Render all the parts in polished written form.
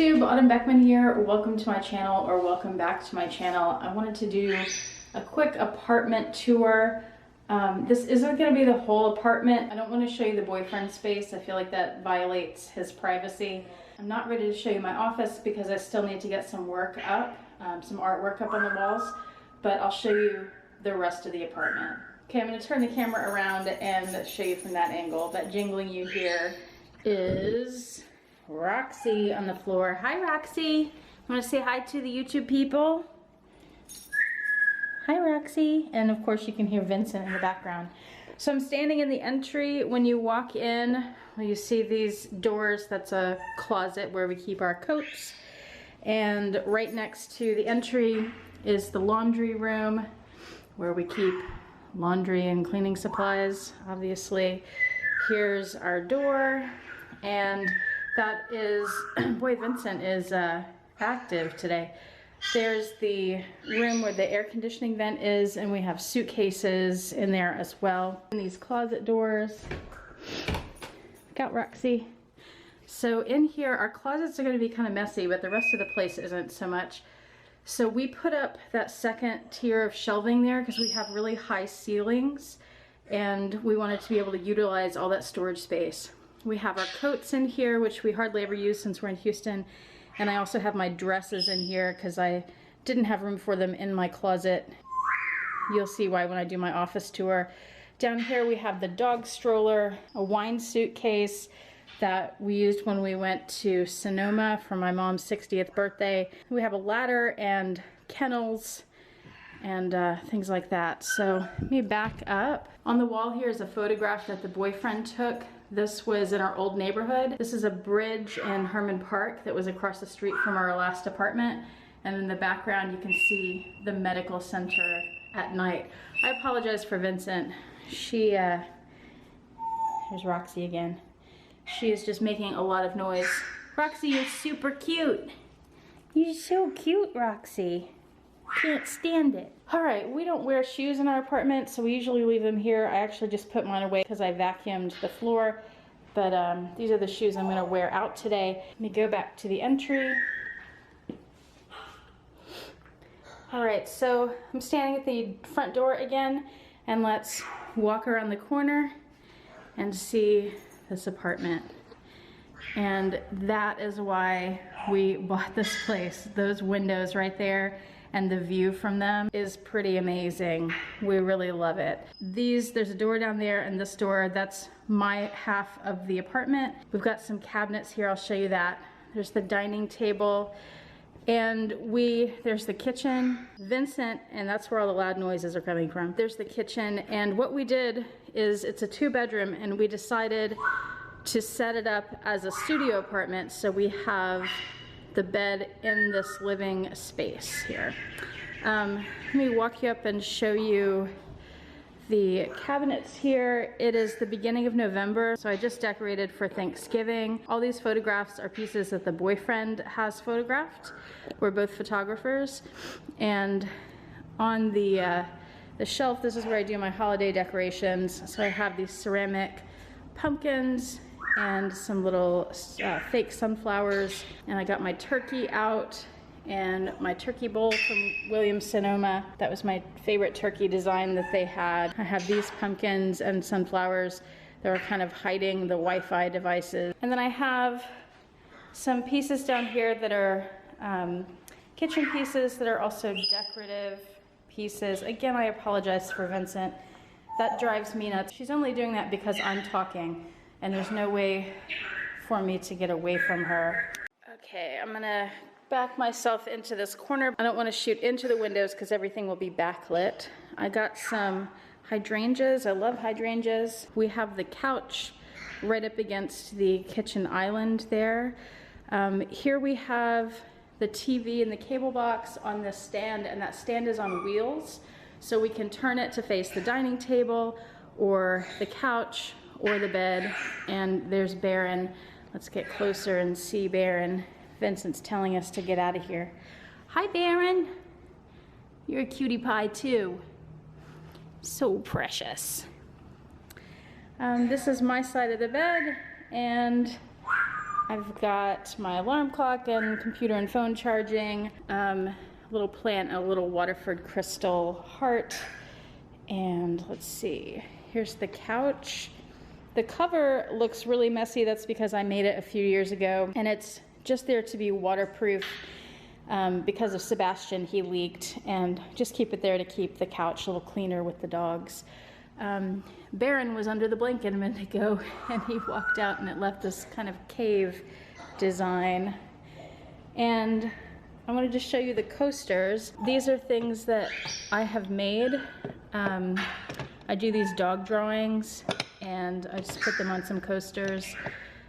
YouTube, Autumn Beckman here. Welcome to my channel, or welcome back to my channel. I wanted to do a quick apartment tour. This isn't going to be the whole apartment. I don't want to show you the boyfriend's space. I feel like that violates his privacy. I'm not ready to show you my office because I still need to get some work up, some artwork up on the walls, but I'll show you the rest of the apartment. Okay, I'm going to turn the camera around and show you from that angle. That jingling you hear is Roxy on the floor. Hi, Roxy. You want to say hi to the YouTube people? Hi, Roxy. And of course you can hear Vincent in the background. So I'm standing in the entry. When you walk in, you see these doors. That's a closet where we keep our coats. And right next to the entry is the laundry room where we keep laundry and cleaning supplies, obviously. Here's our door, and that is, boy, Vincent is active today. There's the room where the air conditioning vent is, and we have suitcases in there as well. And these closet doors. Look out, Roxy. So in here, our closets are going to be kind of messy, but the rest of the place isn't so much. So we put up that second tier of shelving there because we have really high ceilings, and we wanted to be able to utilize all that storage space. We have our coats in here, which we hardly ever use since we're in Houston. And I also have my dresses in here because I didn't have room for them in my closet. You'll see why when I do my office tour. Down here we have the dog stroller, a wine suitcase that we used when we went to Sonoma for my mom's 60th birthday. We have a ladder and kennels and things like that. So let me back up. On the wall here is a photograph that the boyfriend took. This was in our old neighborhood. This is a bridge in Herman Park that was across the street from our last apartment. And in the background you can see the medical center at night. I apologize for Vincent. Here's Roxy again. She is just making a lot of noise. Roxy, you're super cute. You're so cute, Roxy. Can't stand it. All right, we don't wear shoes in our apartment, so we usually leave them here. I actually just put mine away because I vacuumed the floor, but these are the shoes I'm gonna wear out today. Let me go back to the entry. All right, so I'm standing at the front door again, and let's walk around the corner and see this apartment. And that is why we bought this place. Those windows right there and the view from them is pretty amazing. We really love it. There's a door down there, and this door, that's my half of the apartment. We've got some cabinets here, I'll show you that. There's the dining table, and there's the kitchen. Vincent, and that's where all the loud noises are coming from. There's the kitchen, and what we did is, it's a 2-bedroom, and we decided to set it up as a studio apartment, so we have the bed in this living space here. Let me walk you up and show you the cabinets here. It is the beginning of November, so I just decorated for Thanksgiving. All these photographs are pieces that the boyfriend has photographed. We're both photographers. And on the shelf, this is where I do my holiday decorations. So I have these ceramic pumpkins and some little fake sunflowers, and I got my turkey out and my turkey bowl from Williams-Sonoma. That was my favorite turkey design that they had. I have these pumpkins and sunflowers that are kind of hiding the Wi-Fi devices. And then I have some pieces down here that are kitchen pieces that are also decorative pieces. Again, I apologize for Vincent. That drives me nuts. She's only doing that because I'm talking, and there's no way for me to get away from her. Okay, I'm gonna back myself into this corner. I don't want to shoot into the windows because everything will be backlit. I got some hydrangeas. I love hydrangeas. We have the couch right up against the kitchen island there. Here we have the TV and the cable box on this stand, and that stand is on wheels, so we can turn it to face the dining table or the couch or the bed. And there's Baron. Let's get closer and see Baron. Vincent's telling us to get out of here. Hi, Baron. You're a cutie pie too. So precious. This is my side of the bed, and I've got my alarm clock and computer and phone charging, little plant, a little Waterford crystal heart, and let's see, here's the couch. The cover looks really messy. That's because I made it a few years ago, and it's just there to be waterproof. Because of Sebastian, he leaked, and just keep it there to keep the couch a little cleaner with the dogs. Baron was under the blanket a minute ago, and he walked out, and it left this kind of cave design. And I wanted to show you the coasters. These are things that I have made. I do these dog drawings, and I just put them on some coasters.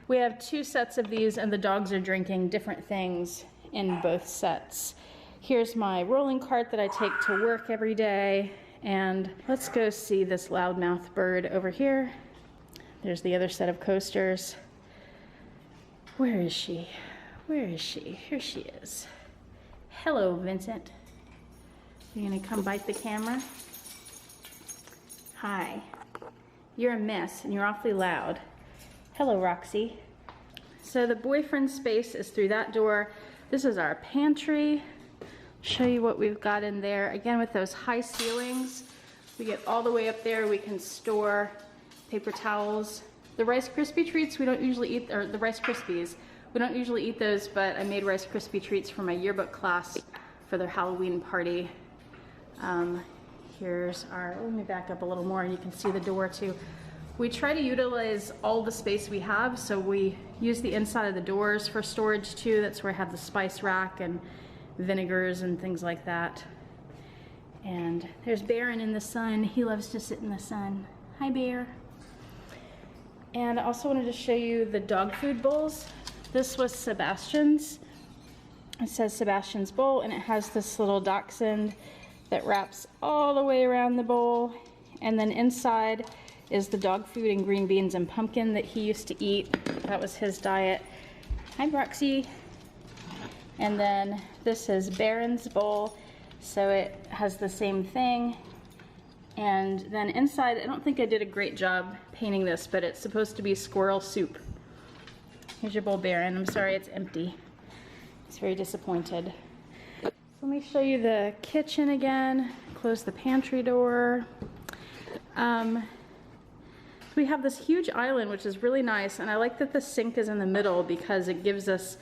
We have 2 sets of these, and the dogs are drinking different things in both sets. Here's my rolling cart that I take to work every day. And let's go see this loudmouth bird over here. There's the other set of coasters. Where is she? Where is she? Here she is. Hello, Vincent. You gonna come bite the camera? Hi. You're a mess and you're awfully loud. Hello, Roxy. So the boyfriend space is through that door. This is our pantry. Show you what we've got in there. Again, with those high ceilings, we get all the way up there. We can store paper towels. The Rice Krispie treats we don't usually eat, or the Rice Krispies, we don't usually eat those, but I made Rice Krispie treats for my yearbook class for their Halloween party. Here's our, let me back up a little more and you can see the door too. We try to utilize all the space we have, so we use the inside of the doors for storage too. That's where I have the spice rack and vinegars and things like that. And there's Baron in the sun. He loves to sit in the sun. Hi, Bear. And I also wanted to show you the dog food bowls. This was Sebastian's. It says Sebastian's bowl, and it has this little dachshund that wraps all the way around the bowl. And then inside is the dog food and green beans and pumpkin that he used to eat. That was his diet. Hi, Broxy. And then this is Baron's bowl, so it has the same thing. And then inside, I don't think I did a great job painting this, but it's supposed to be squirrel soup. Here's your bowl, Baron. I'm sorry it's empty. He's very disappointed. So let me show you the kitchen again. Close the pantry door. We have this huge island, which is really nice, and I like that the sink is in the middle because it gives us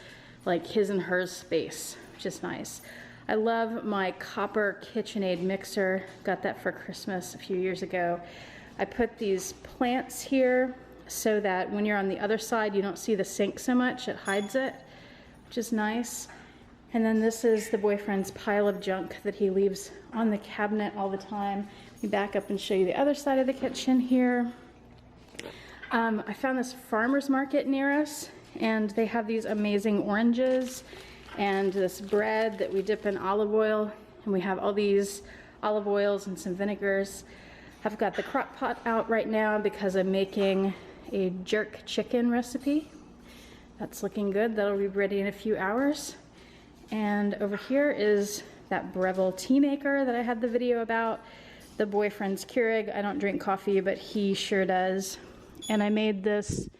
like his and hers space, which is nice. I love my copper KitchenAid mixer. Got that for Christmas a few years ago. I put these plants here so that when you're on the other side, you don't see the sink so much. It hides it, which is nice. And then this is the boyfriend's pile of junk that he leaves on the cabinet all the time. Let me back up and show you the other side of the kitchen here. I found this farmer's market near us, and they have these amazing oranges and this bread that we dip in olive oil, and we have all these olive oils and some vinegars. I've got the crock pot out right now because I'm making a jerk chicken recipe. That's looking good. That'll be ready in a few hours. And over here is that Breville tea maker that I had the video about. The boyfriend's Keurig. I don't drink coffee, but he sure does. And I made this,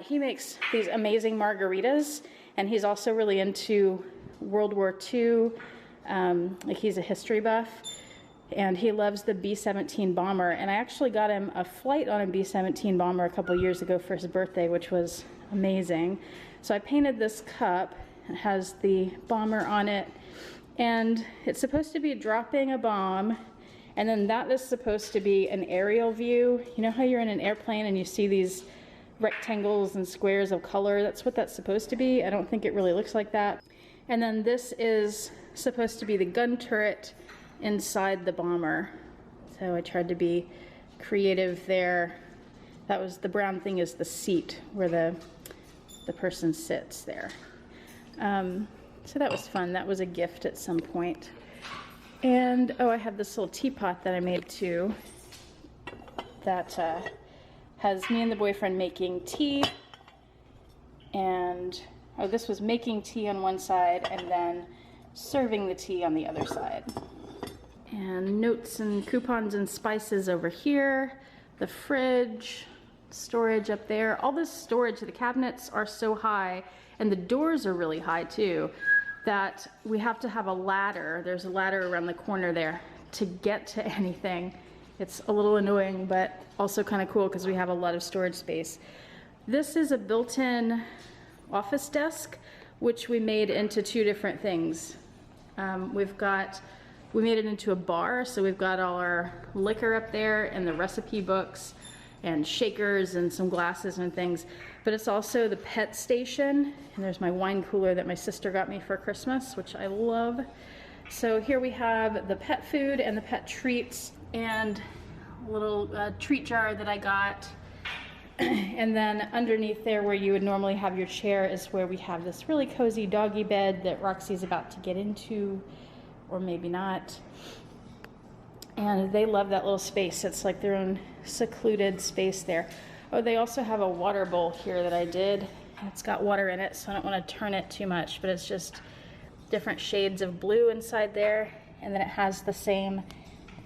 he makes these amazing margaritas, and he's also really into World War II, like he's a history buff, and he loves the B-17 bomber, and I actually got him a flight on a B-17 bomber a couple years ago for his birthday, which was amazing. So I painted this cup. It has the bomber on it, and it's supposed to be dropping a bomb. And then that is supposed to be an aerial view. You know how you're in an airplane and you see these rectangles and squares of color? That's what that's supposed to be. I don't think it really looks like that. And then this is supposed to be the gun turret inside the bomber. So I tried to be creative there. That was, the brown thing is the seat where the person sits there. So that was fun. That was a gift at some point. And, oh, I have this little teapot that I made too that has me and the boyfriend making tea. And, oh, this was making tea on one side and then serving the tea on the other side. And notes and coupons and spices over here. The fridge. storage up there. All this storage, the cabinets are so high and the doors are really high too, that we have to have a ladder. There's a ladder around the corner there to get to anything. It's a little annoying, but also kind of cool because we have a lot of storage space. This is a built-in office desk, which we made into two different things. We made it into a bar, so we've got all our liquor up there and the recipe books and shakers and some glasses and things. But it's also the pet station, and there's my wine cooler that my sister got me for Christmas, which I love. So here we have the pet food and the pet treats and a little treat jar that I got. And then underneath there where you would normally have your chair is where we have this really cozy doggy bed that Roxy's about to get into, or maybe not. And they love that little space. It's like their own secluded space there. Oh, they also have a water bowl here that I did. It's got water in it, so I don't want to turn it too much, but it's just different shades of blue inside there. And then it has the same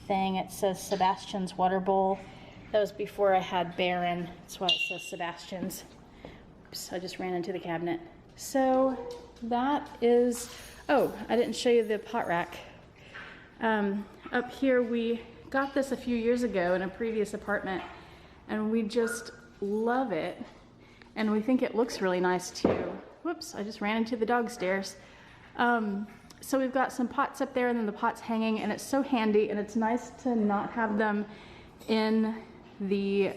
thing. It says Sebastian's water bowl. That was before I had Baron. That's why it says Sebastian's. Oops, I just ran into the cabinet. So that is, oh, I didn't show you the pot rack. Up here, we got this a few years ago in a previous apartment, and we just love it. And we think it looks really nice too. Whoops, I just ran into the dog stairs. So we've got some pots up there and then the pots hanging, and it's so handy, and it's nice to not have them in the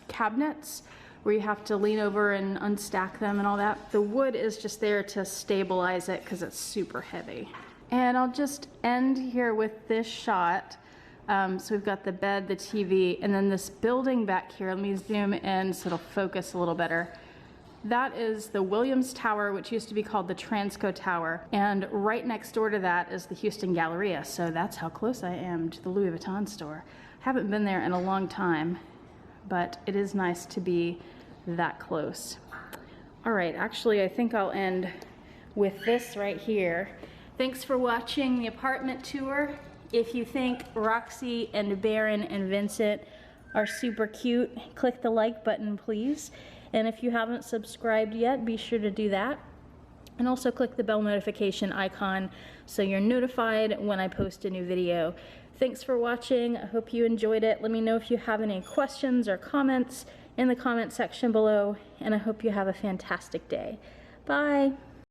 cabinets where you have to lean over and unstack them and all that. The wood is just there to stabilize it because it's super heavy. And I'll just end here with this shot. So we've got the bed, the TV, and then this building back here. Let me zoom in so it'll focus a little better. That is the Williams Tower, which used to be called the Transco Tower. And right next door to that is the Houston Galleria. So that's how close I am to the Louis Vuitton store. Haven't been there in a long time, but it is nice to be that close. All right, actually, I think I'll end with this right here. Thanks for watching the apartment tour. If you think Roxy and Baron and Vincent are super cute, click the like button, please. And if you haven't subscribed yet, be sure to do that. And also click the bell notification icon so you're notified when I post a new video. Thanks for watching. I hope you enjoyed it. Let me know if you have any questions or comments in the comment section below, and I hope you have a fantastic day. Bye.